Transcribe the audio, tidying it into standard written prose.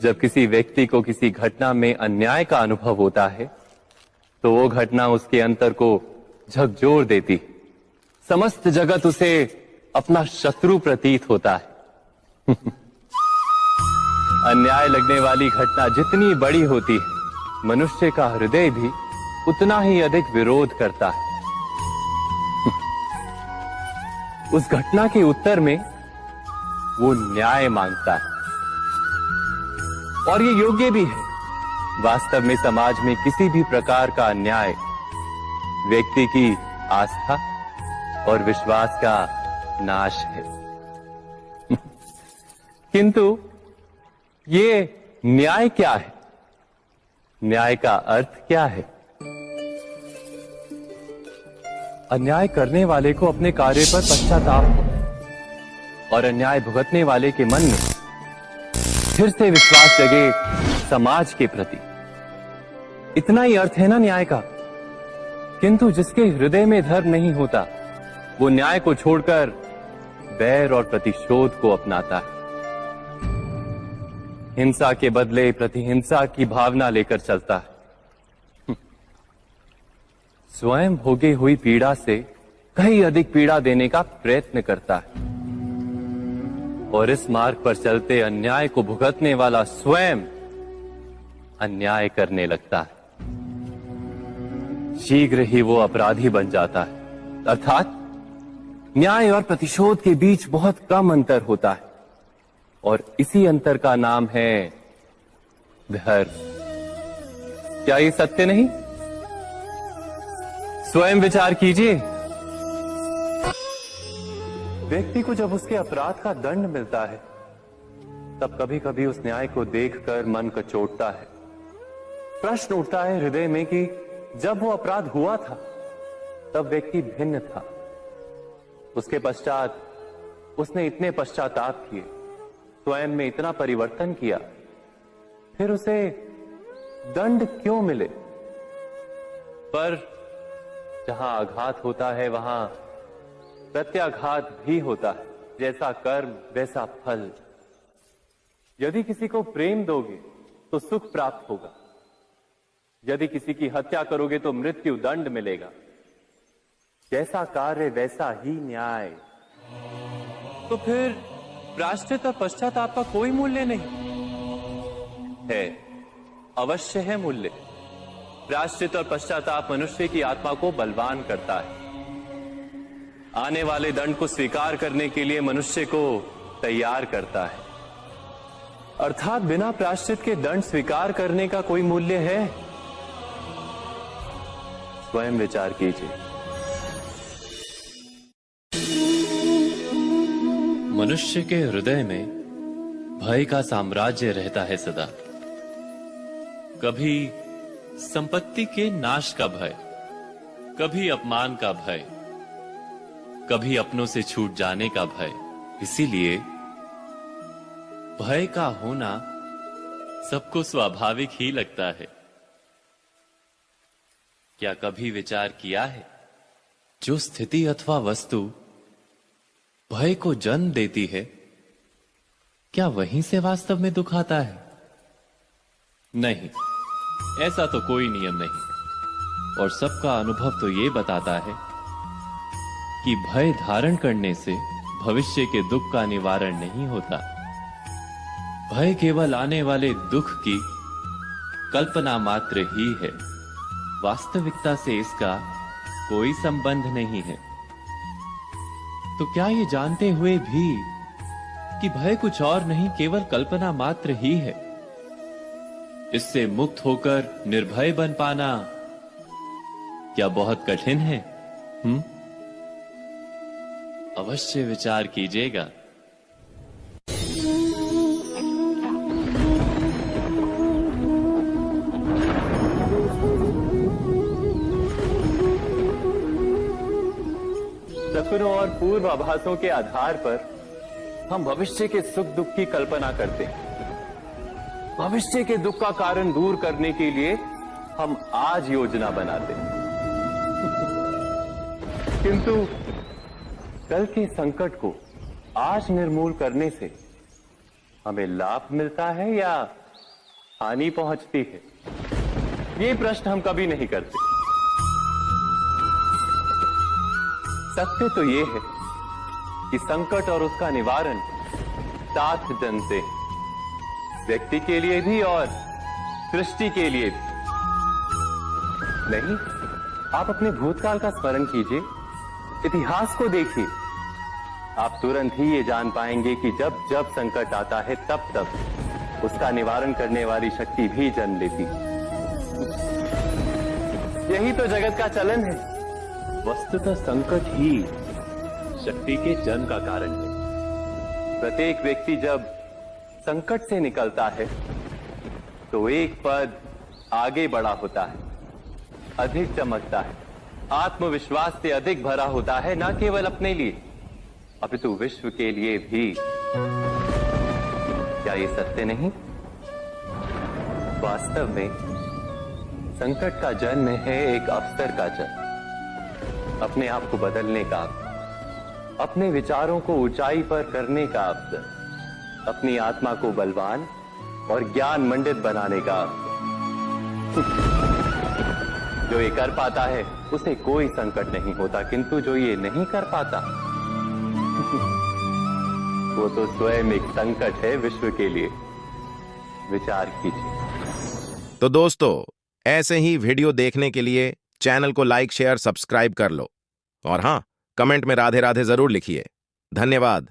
जब किसी व्यक्ति को किसी घटना में अन्याय का अनुभव होता है तो वो घटना उसके अंतर को झकझोर देती, समस्त जगत उसे अपना शत्रु प्रतीत होता है। अन्याय लगने वाली घटना जितनी बड़ी होती है, मनुष्य का हृदय भी उतना ही अधिक विरोध करता है। उस घटना के उत्तर में वो न्याय मांगता है, और ये योग्य भी है। वास्तव में समाज में किसी भी प्रकार का अन्याय व्यक्ति की आस्था और विश्वास का नाश है। किंतु ये न्याय क्या है? न्याय का अर्थ क्या है? अन्याय करने वाले को अपने कार्य पर पश्चाताप हो और अन्याय भुगतने वाले के मन में फिर से विश्वास जगे समाज के प्रति। इतना ही अर्थ है ना न्याय का। किंतु जिसके हृदय में धर्म नहीं होता, वो न्याय को छोड़कर बैर और प्रतिशोध को अपनाता है। हिंसा के बदले प्रतिहिंसा की भावना लेकर चलता है। स्वयं भोगी हुई पीड़ा से कहीं अधिक पीड़ा देने का प्रयत्न करता है, और इस मार्ग पर चलते अन्याय को भुगतने वाला स्वयं अन्याय करने लगता है। शीघ्र ही वो अपराधी बन जाता है। अर्थात न्याय और प्रतिशोध के बीच बहुत कम अंतर होता है, और इसी अंतर का नाम है धर्म। क्या ये सत्य नहीं? स्वयं विचार कीजिए। व्यक्ति को जब उसके अपराध का दंड मिलता है, तब कभी कभी उस न्याय को देखकर मन कचोटता है। प्रश्न उठता है हृदय में कि जब वो अपराध हुआ था तब व्यक्ति भिन्न था। उसके पश्चात उसने इतने पश्चाताप किए, स्वयं में इतना परिवर्तन किया, फिर उसे दंड क्यों मिले? पर जहां आघात होता है वहां प्रत्याघात भी होता है। जैसा कर्म वैसा फल। यदि किसी को प्रेम दोगे तो सुख प्राप्त होगा, यदि किसी की हत्या करोगे तो मृत्यु दंड मिलेगा। जैसा कार्य वैसा ही न्याय। तो फिर प्रायश्चित और पश्चाताप का कोई मूल्य नहीं है? अवश्य है मूल्य। प्रायश्चित और पश्चाताप मनुष्य की आत्मा को बलवान करता है। आने वाले दंड को स्वीकार करने के लिए मनुष्य को तैयार करता है। अर्थात बिना प्रायश्चित के दंड स्वीकार करने का कोई मूल्य है? स्वयं विचार कीजिए। मनुष्य के हृदय में भय का साम्राज्य रहता है सदा। कभी संपत्ति के नाश का भय, कभी अपमान का भय, कभी अपनों से छूट जाने का भय। इसीलिए भय का होना सबको स्वाभाविक ही लगता है। क्या कभी विचार किया है, जो स्थिति अथवा वस्तु भय को जन्म देती है, क्या वहीं से वास्तव में दुख आता है? नहीं, ऐसा तो कोई नियम नहीं। और सबका अनुभव तो ये बताता है कि भय धारण करने से भविष्य के दुख का निवारण नहीं होता। भय केवल आने वाले दुख की कल्पना मात्र ही है। वास्तविकता से इसका कोई संबंध नहीं है। तो क्या ये जानते हुए भी कि भय कुछ और नहीं, केवल कल्पना मात्र ही है, इससे मुक्त होकर निर्भय बन पाना क्या बहुत कठिन है? अवश्य विचार कीजिएगा। शकुनों और पूर्वाभासों के आधार पर हम भविष्य के सुख दुख की कल्पना करते हैं। भविष्य के दुख का कारण दूर करने के लिए हम आज योजना बनाते हैं। किंतु कल के संकट को आज निर्मूल करने से हमें लाभ मिलता है या हानि पहुंचती है? ये प्रश्न हम कभी नहीं करते। सत्य तो ये है कि संकट और उसका निवारण साथ जन से, व्यक्ति के लिए भी और सृष्टि के लिए भी। नहीं, आप अपने भूतकाल का स्मरण कीजिए, इतिहास को देखिए। आप तुरंत ही ये जान पाएंगे कि जब जब संकट आता है तब तब उसका निवारण करने वाली शक्ति भी जन्म लेती है। यही तो जगत का चलन है। वस्तुतः संकट ही शक्ति के जन्म का कारण है। प्रत्येक व्यक्ति जब संकट से निकलता है तो एक पद आगे बढ़ा होता है, अधिक चमकता है, आत्मविश्वास से अधिक भरा होता है, न केवल अपने लिए अपितु विश्व के लिए भी। क्या ये सत्य नहीं? वास्तव में संकट का जन्म है एक अवसर का जन्म, अपने आप को बदलने का अवसर, अपने विचारों को ऊंचाई पर करने का अवसर, अपनी आत्मा को बलवान और ज्ञान मंडित बनाने का अवसर। जो ये कर पाता है उसे कोई संकट नहीं होता, किंतु जो ये नहीं कर पाता वो तो स्वयं एक संकट है विश्व के लिए। विचार कीजिए। तो दोस्तों, ऐसे ही वीडियो देखने के लिए चैनल को लाइक, शेयर, सब्सक्राइब कर लो और हां, कमेंट में राधे राधे जरूर लिखिए। धन्यवाद।